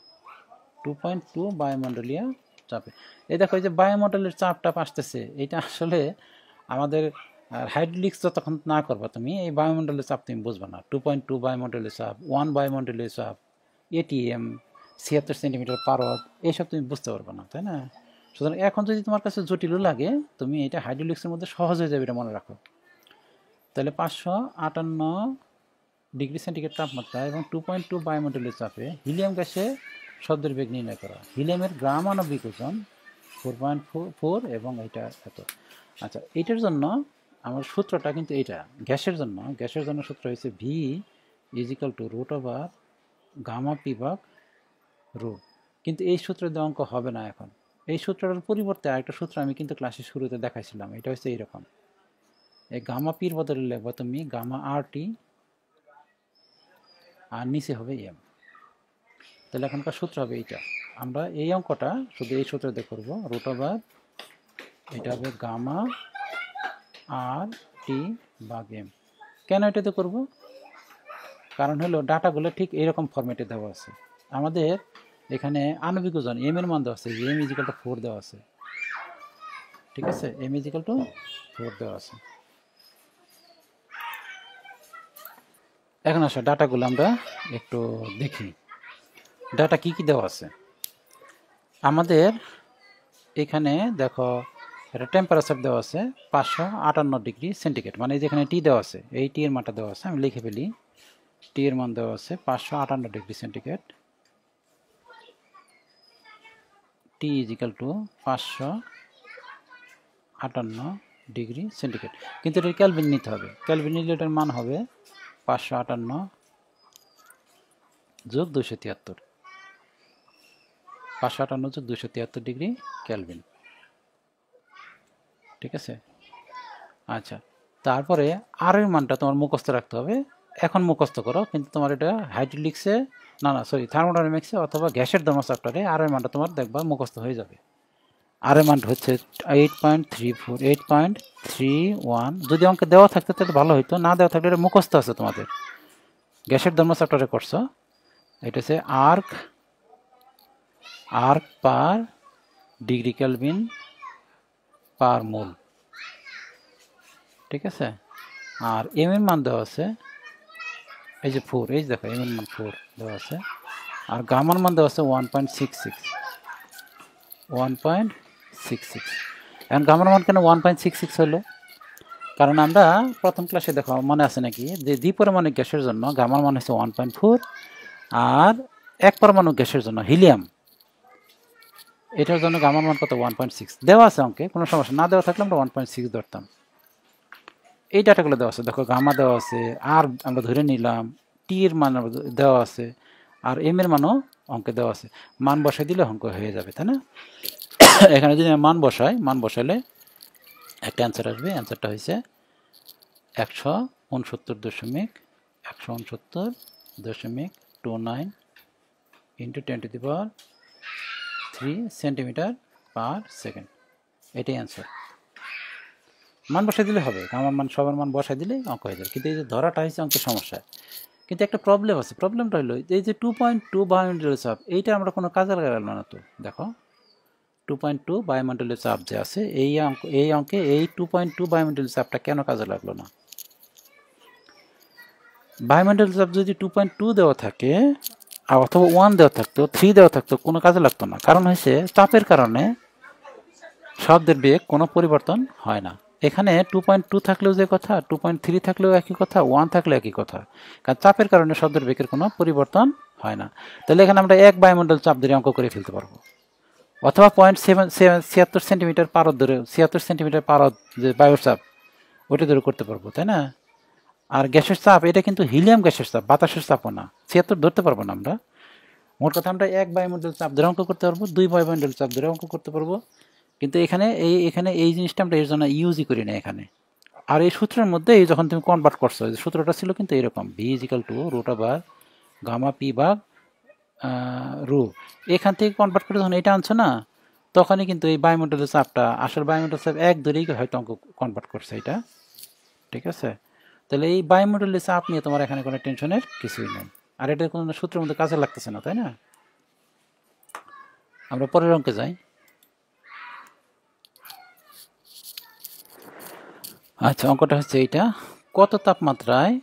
A: 2.2 বায়ুমণ্ডলীয় চাপে। এই দেখো, এই যে বায়ুমণ্ডলের চাপটা আসতেছে, এটা আসলে আমাদের হাইড্রোলিক্স যতক্ষণ না করবা তুমি, এই বায়ুমণ্ডলের চাপ তুমি বুঝবা না। 2.2 বায়ুমণ্ডলীয় চাপ, 1 বায়ুমণ্ডলীয় চাপ, এটিএম, 76 সেন্টিমিটার পারদ, এইসব তুমি বুঝতে পারবে না, তাই না? সুতরাং এখন যদি তোমার কাছে জটিলও লাগে, তুমি এটা হাইড্রোলিক্সের মধ্যে সহজ হয়ে যাবে, এটা মনে রাখো। তাহলে 558 ডিগ্রি সেন্টিগ্রেড তাপমাত্রা এবং 2.2 বায়ুমণ্ডলীয় চাপে হিলিয়াম গ্যাসে শব্দের বেগ নির্ণয় করা। হিলিয়ামের গ্রাম আণবিক ওজন 4.4 এবং এটা এত। আচ্ছা, এইটার জন্য আমার সূত্রটা কিন্তু এইটা, গ্যাসের জন্য সূত্র হয়েছে V is equal to root over gamma P ভাগ রু। কিন্তু এই সূত্র দিয়ে অঙ্ক হবে না এখন। এই সূত্রটার পরিবর্তে আরেকটা সূত্র আমি কিন্তু ক্লাসের শুরুতে দেখাইছিলাম, এটা হচ্ছে এইরকম। এই গামা পির বদলে লিখবো তুমি গামা আর টি, আর নিচে হবে এম। তাহলে এখনকার সূত্র হবে এইটা। আমরা এই অঙ্কটা শুধু এই সূত্র দিয়ে করবো, রুট ওভার এটা হবে গামা আর টি ভাগ এম। কেন এটাতে করব? কারণ হলো ডাটাগুলো ঠিক এরকম ফরম্যাটে দেওয়া আছে। আমাদের এখানে আণবিক ওজন এম এর মান দেওয়া আছে, এম ইজিক্যাল টু 4 দেওয়া আছে, ঠিক আছে, এম ইজিক্যাল টু 4 দেওয়া আছে। এখন আসো ডাটাগুলো আমরা একটু দেখি, ডাটা কি কি দেওয়া আছে আমাদের। এখানে দেখো এটা টেম্পারেচার দেওয়া আছে 558 ডিগ্রি সেন্টিগ্রেড, মানে যেখানে টি দেওয়া আছে এই টি এর মানটা দেওয়া আছে, আমি লিখে ফেলি। টি এর মান দেওয়া আছে 558 degree centigrade, T is equal two 558 degree centigrade. কিন্তু এটা ক্যালভিন নিতে হবে, ক্যালভিন নিলে এটার মান হবে 558 যোগ 273, 558 যোগ 273 ডিগ্রি ক্যালভিন, ঠিক আছে। আচ্ছা, তারপরে আর এর মানটা তোমার মুখস্থ রাখতে হবে, এখন মুখস্থ করো, কিন্তু তোমার এটা হাইড্রোলিক্সে না সরি থার্মোডাইনামিক্সে অথবা গ্যাসের ধর্মচক্রে আর এর মানটা তোমার দেখবা মুখস্থ হয়ে যাবে। আর এর মানটা হচ্ছে 8.34 8.31, যদি অঙ্কে দেওয়া থাকতো তাহলে ভালো হইতো, না দেওয়া থাকলে এটা মুখস্থ আছে তোমাদের, গ্যাসের ধর্মচক্রে করছো। এটা হচ্ছে erg per degree kelvin per mole, ঠিক আছে। আর এম এর মান দেওয়া আছে এই যে 4, এই দেখো এম এর মান 4 দেওয়া আছে, আর গামার মান দেওয়া আছে 1.66। এখন গামার মান কেন 1.66 হলো? কারণ আমরা প্রথম ক্লাসে দেখো মনে আছে নাকি যে দ্বিপরমাণিক গ্যাসের জন্য গামার মান হচ্ছে 1.4, আর এক পরমাণু গ্যাসের জন্য হিলিয়াম এটার জন্য গামার মান কত 1.6 দেওয়া আছে অঙ্কে, কোনো সমস্যা না দেওয়া থাকলে আমরা 1.6 ধরতাম। এই ডাটাগুলো দেওয়া আছে, দেখো গামা দেওয়া আছে, আর আমরা ধরে নিলাম টি এর মান দেওয়া আছে, আর এম এর মানও অঙ্কে দেওয়া আছে, মান বসাই দিলে অঙ্ক হয়ে যাবে, তাই না? এখানে যদি মান বসাইলে একটা অ্যান্সার আসবে, অ্যান্সারটা হয়েছে 169.29 ইন্টু 10⁻³ সেন্টিমিটার পার সেকেন্ড, এটাই অ্যান্সার। মান বসাই দিলে হবে, আমার মান সবার মান বসাই দিলে অঙ্ক হয়ে যাবে, কিন্তু এই যে ধরাটা হয়েছে অঙ্কের সমস্যা। কিন্তু একটা প্রবলেম আছে, প্রবলেমটা হলো এই যে 2.2 বায়ুমণ্ডলীয় চাপ, এইটা আমরা কোনো কাজে লাগালাম না। তো দেখো 2.2 বায়ুমণ্ডলীয় চাপ যে আছে এই অঙ্কে এই 2.2 বায়ুমণ্ডলীয় চাপটা কেন কাজে লাগলো না? বায়ুমণ্ডলীয় চাপ যদি 2.2 দেওয়া থাকে অথবা 1 দেওয়া থাকতো, 3 দেওয়া থাকতো, কোনো কাজে লাগতো না। কারণ হয়েছে চাপের কারণে শব্দের বেগ কোনো পরিবর্তন হয় না। এখানে 2.2 থাকলেও যে কথা, 2.3 থাকলেও একই কথা, 1 থাকলেও একই কথা, কারণ চাপের কারণে শব্দের বেগের কোনো পরিবর্তন হয় না। তাহলে এখানে আমরা এক বায়ুমণ্ডল চাপ ধরে অঙ্ক করে ফেলতে পারবো, অথবা 0.76 সেন্টিমিটার পারদ ধরে, 76 সেন্টিমিটার পারদ যে বায়ুর চাপ ওটা ধরে করতে পারবো, তাই না? আর গ্যাসের চাপ এটা কিন্তু হিলিয়াম গ্যাসের চাপ, বাতাসের চাপও না, 76 ধরতে পারবো না আমরা। মোট কথা আমরা এক বায়ুমণ্ডল চাপ ধরে অঙ্ক করতে পারবো, 2 বায়ুমণ্ডল চাপ ধরে অঙ্ক করতে পারবো, কিন্তু এখানে এই জিনিসটা আমরা এর জন্য ইউজই করি না এখানে। আর এই সূত্রের মধ্যে যখন তুমি কনভার্ট করছো, সূত্রটা ছিল কিন্তু এরকম, ভি ইজিক্যাল টু √ρ, এখান থেকে কনভার্ট করে যখন এটা আনছো না, তখনই কিন্তু এই বায়ুমণ্ডলের চাপটা আসলে বায়ুমণ্ডলের চাপ এক ধরেই হয়তো অঙ্ক কনভার্ট করছে এটা, ঠিক আছে। তাহলে এই বায়ুমণ্ডলের চাপ নিয়ে তোমার এখানে কোনো টেনশনের কিছুই নেই, আর এটা কোনো সূত্রের মধ্যে কাজে লাগতেছে না, তাই না? আমরা পরের অঙ্কে যাই। আচ্ছা, অঙ্কটা হচ্ছে এইটা, কত তাপমাত্রায়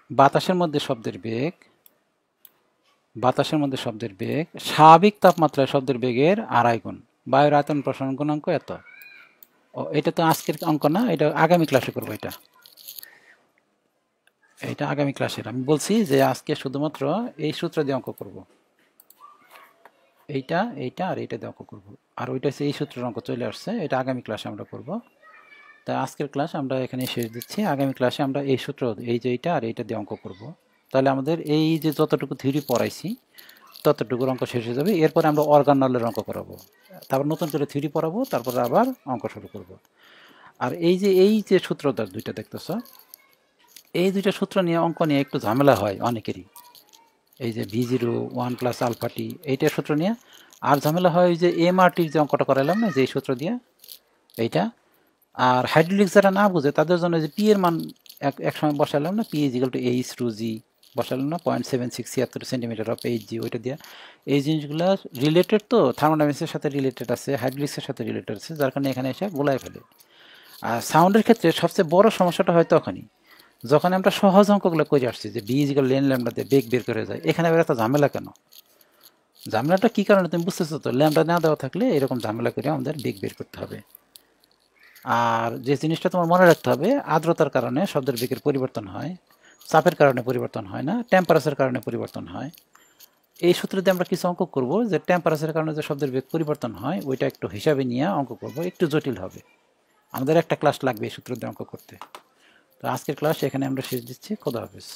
A: বাতাসের মধ্যে শব্দের বেগ স্বাভাবিক তাপমাত্রায় শব্দের বেগের 2.5 গুণ, বায়ুর আয়তন প্রসারণ গুণাঙ্ক এত। ও এটা তো আজকের অঙ্ক না, এটা আগামী ক্লাসে করবো, এটা আগামী ক্লাসের। আমি বলছি যে আজকে শুধুমাত্র এই সূত্র দিয়ে অঙ্ক করব, এইটা আর এইটা দিয়ে অঙ্ক করব, আর ওইটা হচ্ছে এই সূত্রের অঙ্ক চলে আসছে, এটা আগামী ক্লাসে আমরা করব। তাই আজকের ক্লাস আমরা এখানে শেষ দিচ্ছি, আগামী ক্লাসে আমরা এই সূত্র এই যে এইটা আর এইটা দিয়ে অঙ্ক করব। তাহলে আমাদের এই যে যতটুকু থিওরি পড়াইছি ততটুকুর অঙ্ক শেষ হয়ে যাবে, এরপরে আমরা অর্গানলের অঙ্ক করাবো, তারপর নতুন করে থিওরি পড়াবো, তারপরে আবার অঙ্ক শুরু করব। আর এই যে সূত্রটা দুইটা দেখতেছ, এই দুইটা সূত্র নিয়ে অঙ্ক নিয়ে একটু ঝামেলা হয় অনেকেরই, এই যে V0 1 + α t এইটার সূত্র নিয়ে, আর ঝামেলা হয় যে MRTর যে অঙ্কটা করালাম না যে সূত্র দিয়ে এইটা। আর হাইড্রোলিক্স যারা না বুঝে তাদের জন্য যে পি এর মান এক সময় বসালাম না, P = H/g, বসালাম না 0.7676 অফ এইচ জি, ওইটা দিয়ে এই জিনিসগুলো রিলেটেড, তো থার্মোডাইনামিক্সের সাথে রিলেটেড আছে, হাইড্রোলিক্সের সাথে রিলেটেড আছে, যার কারণে এখানে এসে গোলায় ফেলে। আর সাউন্ডের ক্ষেত্রে সবচেয়ে বড় সমস্যাটা হয় তখনই যখন আমরা সহজ অঙ্কগুলো করে আসছি যে বি ইজিক্যাল লেন ল্যামডা দিয়ে বেগ বের করে যায়। এখানে আবার একটা ঝামেলা কেন? ঝামেলাটা কী কারণে তুমি বুঝতেছো তো? ল্যামডা না দেওয়া থাকলে এরকম ঝামেলা করে আমাদের বেগ বের করতে হবে। আর যে জিনিসটা তোমার মনে রাখতে হবে, আর্দ্রতার কারণে শব্দের বেগের পরিবর্তন হয়, চাপের কারণে পরিবর্তন হয় না, টেম্পারেচারের কারণে পরিবর্তন হয়। এই সূত্র দিয়ে আমরা কিছু অঙ্ক করব যে টেম্পারেচারের কারণে যে শব্দের বেগ পরিবর্তন হয় ওইটা একটু হিসাবে নিয়ে অঙ্ক করব, একটু জটিল হবে। আমাদের একটা ক্লাস লাগবে এই সূত্র দিয়ে অঙ্ক করতে। তো আজকের ক্লাস এখানে আমরা শেষ দিচ্ছি। খোদা হাফেজ।